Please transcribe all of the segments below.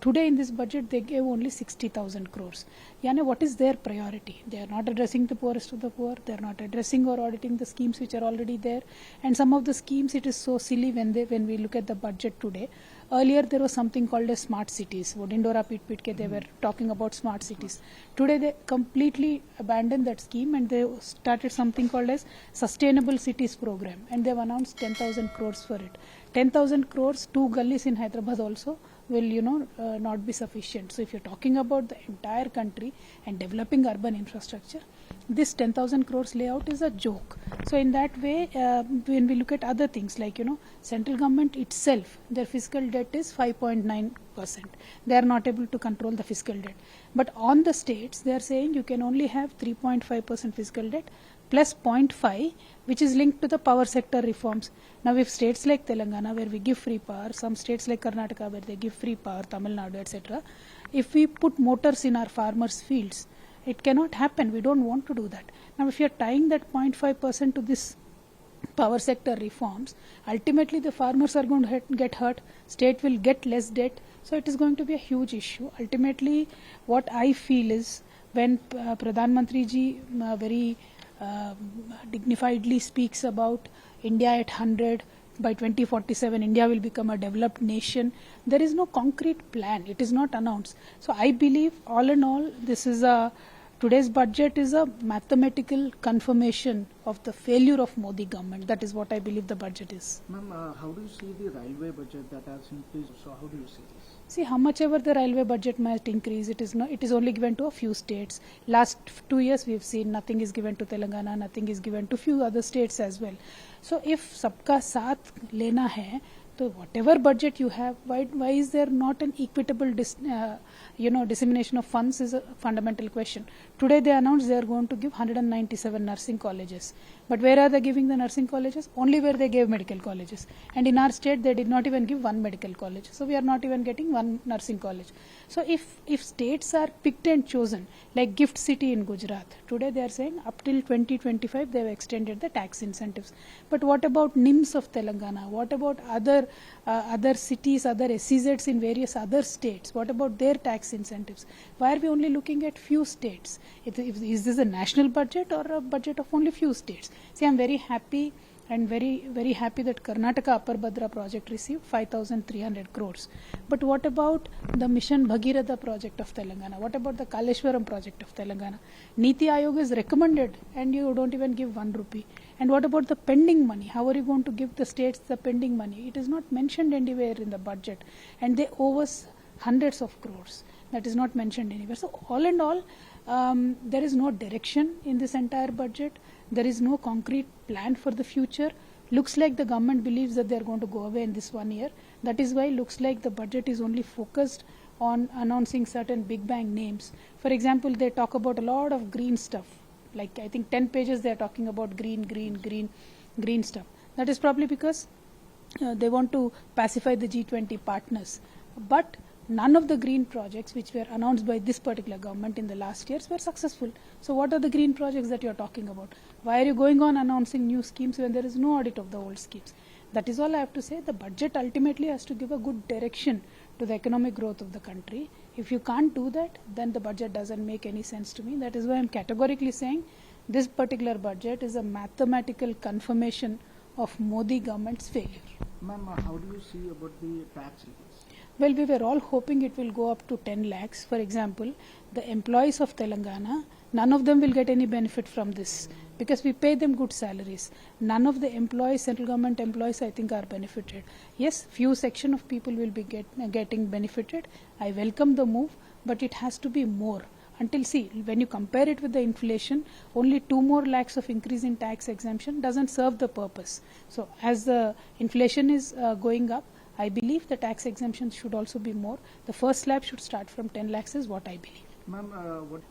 today in this budget they gave only 60,000 crores. Yani, what is their priority? They are not addressing the poorest of the poor. They are not addressing or auditing the schemes which are already there. And some of the schemes, it is so silly when we look at the budget today. Earlier there was something called as smart cities. Indora Pit they were talking about smart cities. Today they completely abandoned that scheme and they started something called as Sustainable Cities Program, and they have announced 10,000 crores for it. 10,000 crores, 2 gullies in Hyderabad also will not be sufficient. So if you're talking about the entire country and developing urban infrastructure, this 10,000 crores layout is a joke. So in that way, when we look at other things like central government itself, their fiscal debt is 5.9%. They are not able to control the fiscal debt. But on the states, they are saying you can only have 3.5% fiscal debt plus 0.5, which is linked to the power sector reforms. Now if states like Telangana, where we give free power, some states like Karnataka, where they give free power, Tamil Nadu, etc., if we put motors in our farmers' fields, it cannot happen. We don't want to do that. Now if you are tying that 0.5% to this power sector reforms, ultimately the farmers are going to get hurt, state will get less debt, so it is going to be a huge issue. Ultimately, what I feel is when Pradhan Mantri ji very dignifiedly speaks about India at 100, by 2047 India will become a developed nation, there is no concrete plan. It is not announced. So I believe all in all, today's budget is a mathematical confirmation of the failure of Modi government. That is what I believe the budget is. Ma'am, how do you see the railway budget that has increased? So how do you see this? See, how much ever the railway budget might increase, it is only given to a few states. Last 2 years we have seen nothing is given to Telangana, nothing is given to few other states as well. So if sabka saath lena hai, so whatever budget you have, why is there not an equitable dissemination of funds is a fundamental question. Today they announced they are going to give 197 nursing colleges. But where are they giving the nursing colleges? Only where they gave medical colleges. And in our state they did not even give one medical college. So we are not even getting one nursing college. So if states are picked and chosen, like Gift City in Gujarat, today they are saying up till 2025 they have extended the tax incentives. But what about NIMS of Telangana? What about other cities, other SEZs in various other states? What about their tax incentives? Why are we only looking at few states? Is this a national budget or a budget of only few states? See, I am very happy and very happy that Karnataka Upper Bhadra project received 5,300 crores. But what about the Mission Bhagiratha project of Telangana? What about the Kaleshwaram project of Telangana? Niti Ayog is recommended and you don't even give 1 rupee. And what about the pending money? How are you going to give the states the pending money? It is not mentioned anywhere in the budget. And they owe us hundreds of crores. That is not mentioned anywhere. So all in all, there is no direction in this entire budget. There is no concrete plan for the future. Looks like the government believes that they are going to go away in this 1 year. That is why it looks like the budget is only focused on announcing certain big bang names. For example, they talk about a lot of green stuff. Like I think 10 pages they are talking about green stuff. That is probably because they want to pacify the G20 partners. But none of the green projects which were announced by this particular government in the last years were successful. So what are the green projects that you are talking about? Why are you going on announcing new schemes when there is no audit of the old schemes? That is all I have to say. The budget ultimately has to give a good direction to the economic growth of the country. If you can't do that, then the budget doesn't make any sense to me. That is why I am categorically saying this particular budget is a mathematical confirmation of Modi government's failure. Ma'am, how do you see about the tax relief? Well, we were all hoping it will go up to 10 lakhs. For example, the employees of Telangana, none of them will get any benefit from this because we pay them good salaries. None of the employees, central government employees, I think are benefited. Yes, few section of people will be getting benefited. I welcome the move, but it has to be more. See, when you compare it with the inflation, only 2 more lakhs of increase in tax exemption doesn't serve the purpose. So as the inflation is going up, I believe the tax exemptions should also be more. The first slab should start from 10 lakhs is what I believe. Ma'am,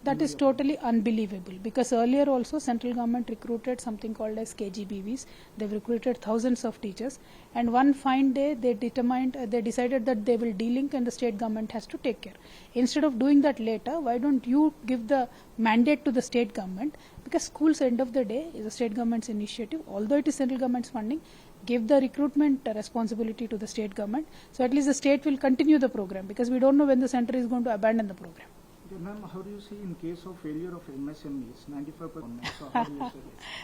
that is totally unbelievable because earlier also central government recruited something called as KGBVs. They've recruited thousands of teachers and one fine day they decided that they will delink and the state government has to take care. Instead of doing that later, why don't you give the mandate to the state government? Because schools end of the day is the state government's initiative. Although it is central government's funding, give the recruitment responsibility to the state government. So at least the state will continue the program, because we don't know when the center is going to abandon the program. Okay, ma'am, how do you see in case of failure of MSMEs, 95%? So how do you say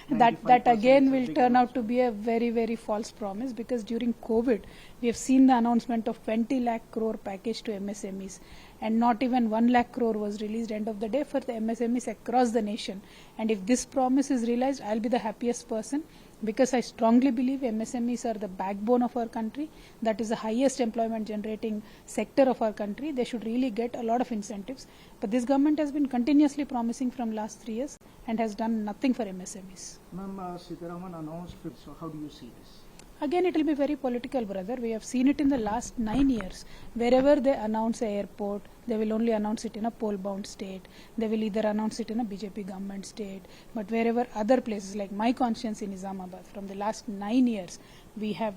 this? That 95% again is a will big turn out to announcement. be a very, very false promise, because during COVID, we have seen the announcement of 20 lakh crore package to MSMEs, and not even 1 lakh crore was released end of the day for the MSMEs across the nation. And if this promise is realized, I'll be the happiest person, because I strongly believe MSMEs are the backbone of our country. That is the highest employment generating sector of our country. They should really get a lot of incentives. But this government has been continuously promising from last 3 years and has done nothing for MSMEs. Ma'am, Sitaraman announced, so how do you see this? Again, it will be very political, brother. We have seen it in the last 9 years. Wherever they announce an airport, they will only announce it in a poll-bound state. They will either announce it in a BJP government state. But wherever other places, like my conscience in Nizamabad, from the last 9 years, we have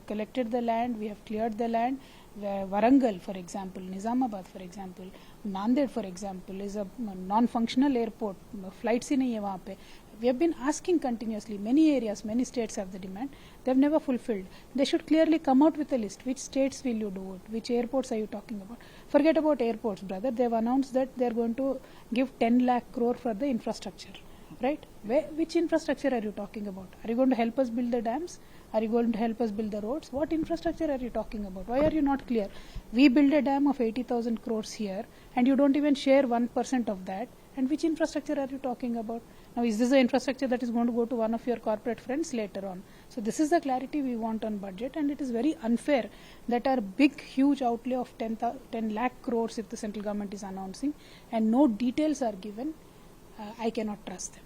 collected the land, we have cleared the land. Warangal, for example, Nizamabad, for example, Nanded, for example, is a non-functional airport. Flights in hai pe. We have been asking continuously. Many areas, many states have the demand. They have never fulfilled. They should clearly come out with a list. Which states will you do it? Which airports are you talking about? Forget about airports, brother. They have announced that they are going to give 10 lakh crore for the infrastructure. Right? Which infrastructure are you talking about? Are you going to help us build the dams? Are you going to help us build the roads? What infrastructure are you talking about? Why are you not clear? We build a dam of 80,000 crores here, and you don't even share 1% of that. And which infrastructure are you talking about? Now, is this the infrastructure that is going to go to one of your corporate friends later on? So this is the clarity we want on budget, and it is very unfair that our big, huge outlay of 10 lakh crores, if the central government is announcing, and no details are given, I cannot trust them.